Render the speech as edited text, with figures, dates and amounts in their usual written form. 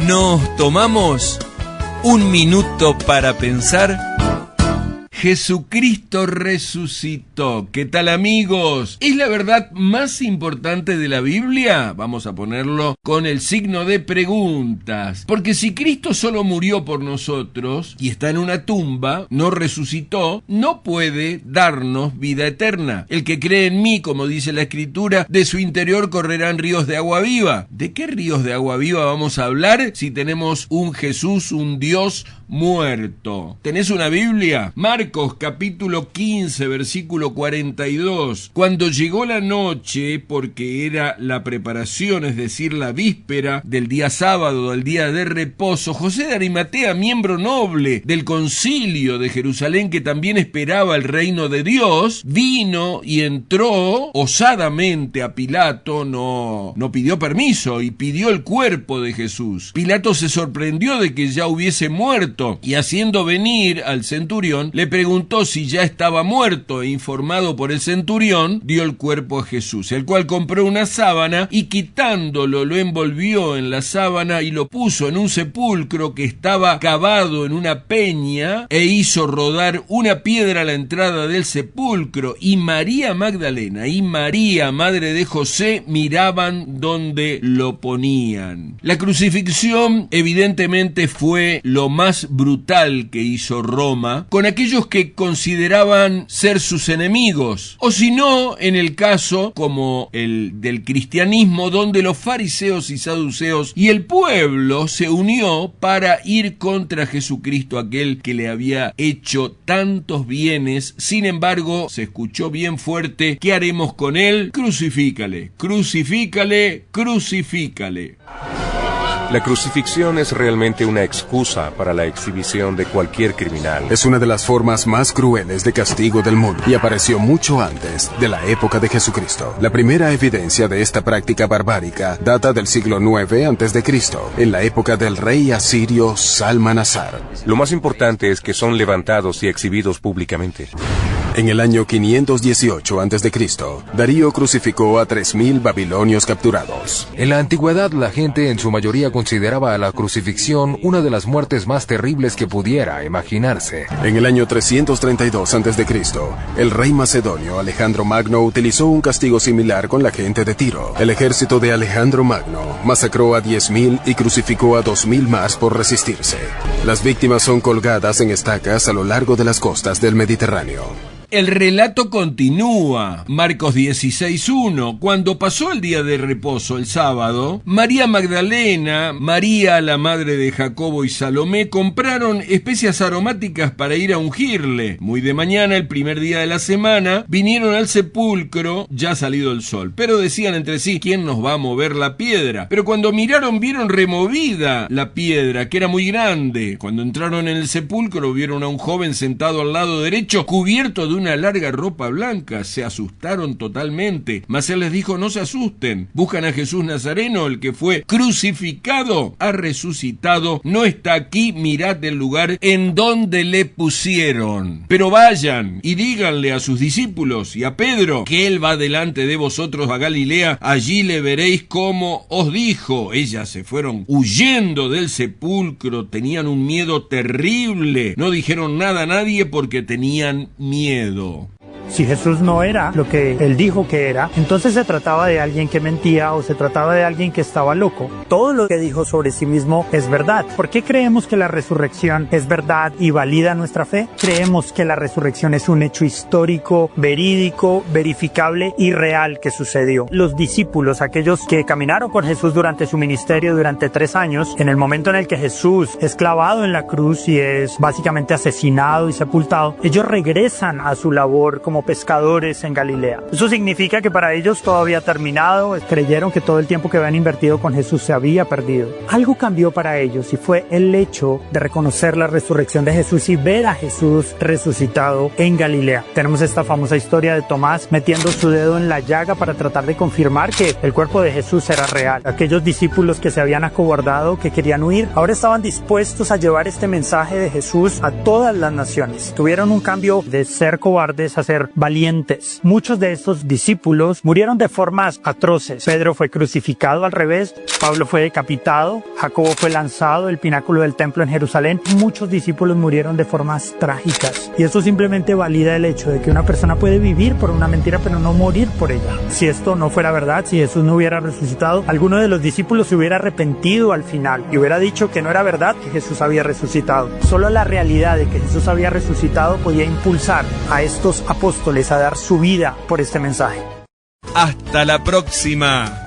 Nos tomamos un minuto para pensar. Jesucristo resucitó. ¿Qué tal, amigos? ¿Es la verdad más importante de la Biblia? Vamos a ponerlo con el signo de preguntas. Porque si Cristo solo murió por nosotros y está en una tumba, no resucitó, no puede darnos vida eterna. El que cree en mí, como dice la Escritura, de su interior correrán ríos de agua viva. ¿De qué ríos de agua viva vamos a hablar si tenemos un Jesús, un Dios muerto? ¿Tenés una Biblia? Marcos capítulo 15, versículo 42. Cuando llegó la noche, porque era la preparación, es decir, la víspera del día sábado, del día de reposo, José de Arimatea, miembro noble del concilio de Jerusalén, que también esperaba el reino de Dios, vino y entró osadamente a Pilato, no pidió permiso, y pidió el cuerpo de Jesús. Pilato se sorprendió de que ya hubiese muerto, y haciendo venir al centurión, le preguntó si ya estaba muerto, e informado por el centurión, dio el cuerpo a Jesús, el cual compró una sábana y quitándolo lo envolvió en la sábana y lo puso en un sepulcro que estaba cavado en una peña, e hizo rodar una piedra a la entrada del sepulcro, y María Magdalena y María, madre de José, miraban donde lo ponían. La crucifixión evidentemente fue lo más brutal que hizo Roma con aquellos que consideraban ser sus enemigos, o si no, en el caso como el del cristianismo, donde los fariseos y saduceos y el pueblo se unió para ir contra Jesucristo, aquel que le había hecho tantos bienes. Sin embargo, se escuchó bien fuerte: ¿qué haremos con él? Crucifícale, crucifícale, crucifícale. La crucifixión es realmente una excusa para la exhibición de cualquier criminal. Es una de las formas más crueles de castigo del mundo y apareció mucho antes de la época de Jesucristo. La primera evidencia de esta práctica barbárica data del siglo IX a.C., en la época del rey asirio Salmanasar. Lo más importante es que son levantados y exhibidos públicamente. En el año 518 a.C., Darío crucificó a 3.000 babilonios capturados. En la antigüedad, la gente en su mayoría consideraba a la crucifixión una de las muertes más terribles que pudiera imaginarse. En el año 332 a.C., el rey macedonio Alejandro Magno utilizó un castigo similar con la gente de Tiro. El ejército de Alejandro Magno masacró a 10.000 y crucificó a 2.000 más por resistirse. Las víctimas son colgadas en estacas a lo largo de las costas del Mediterráneo. El relato continúa. Marcos 16:1. Cuando pasó el día de reposo, el sábado, María Magdalena, María la madre de Jacobo y Salomé compraron especias aromáticas para ir a ungirle. Muy de mañana, el primer día de la semana, vinieron al sepulcro, ya salido el sol, pero decían entre sí: ¿quién nos va a mover la piedra? Pero cuando miraron, vieron removida la piedra, que era muy grande. Cuando entraron en el sepulcro, vieron a un joven sentado al lado derecho, cubierto de una larga ropa blanca. Se asustaron totalmente, mas él les dijo: no se asusten, buscan a Jesús Nazareno, el que fue crucificado, ha resucitado, no está aquí, mirad el lugar en donde le pusieron. Pero vayan y díganle a sus discípulos y a Pedro que él va delante de vosotros a Galilea, allí le veréis como os dijo. Ellas se fueron huyendo del sepulcro, tenían un miedo terrible, no dijeron nada a nadie porque tenían miedo. Si Jesús no era lo que él dijo que era, entonces se trataba de alguien que mentía o se trataba de alguien que estaba loco. Todo lo que dijo sobre sí mismo es verdad. ¿Por qué creemos que la resurrección es verdad y valida nuestra fe? Creemos que la resurrección es un hecho histórico, verídico, verificable y real que sucedió. Los discípulos, aquellos que caminaron con Jesús durante su ministerio durante 3 años, en el momento en el que Jesús es clavado en la cruz y es básicamente asesinado y sepultado, ellos regresan a su labor como pescadores en Galilea. Eso significa que para ellos todo había terminado, creyeron que todo el tiempo que habían invertido con Jesús se había perdido. Algo cambió para ellos y fue el hecho de reconocer la resurrección de Jesús y ver a Jesús resucitado en Galilea. Tenemos esta famosa historia de Tomás metiendo su dedo en la llaga para tratar de confirmar que el cuerpo de Jesús era real. Aquellos discípulos que se habían acobardado, que querían huir, ahora estaban dispuestos a llevar este mensaje de Jesús a todas las naciones. Tuvieron un cambio de ser cobardes a ser ser valientes. Muchos de estos discípulos murieron de formas atroces. Pedro fue crucificado al revés, Pablo fue decapitado, Jacobo fue lanzado del pináculo del templo en Jerusalén. Muchos discípulos murieron de formas trágicas. Y eso simplemente valida el hecho de que una persona puede vivir por una mentira pero no morir por ella. Si esto no fuera verdad, si Jesús no hubiera resucitado, alguno de los discípulos se hubiera arrepentido al final y hubiera dicho que no era verdad que Jesús había resucitado. Solo la realidad de que Jesús había resucitado podía impulsar a estos apóstoles a dar su vida por este mensaje. Hasta la próxima.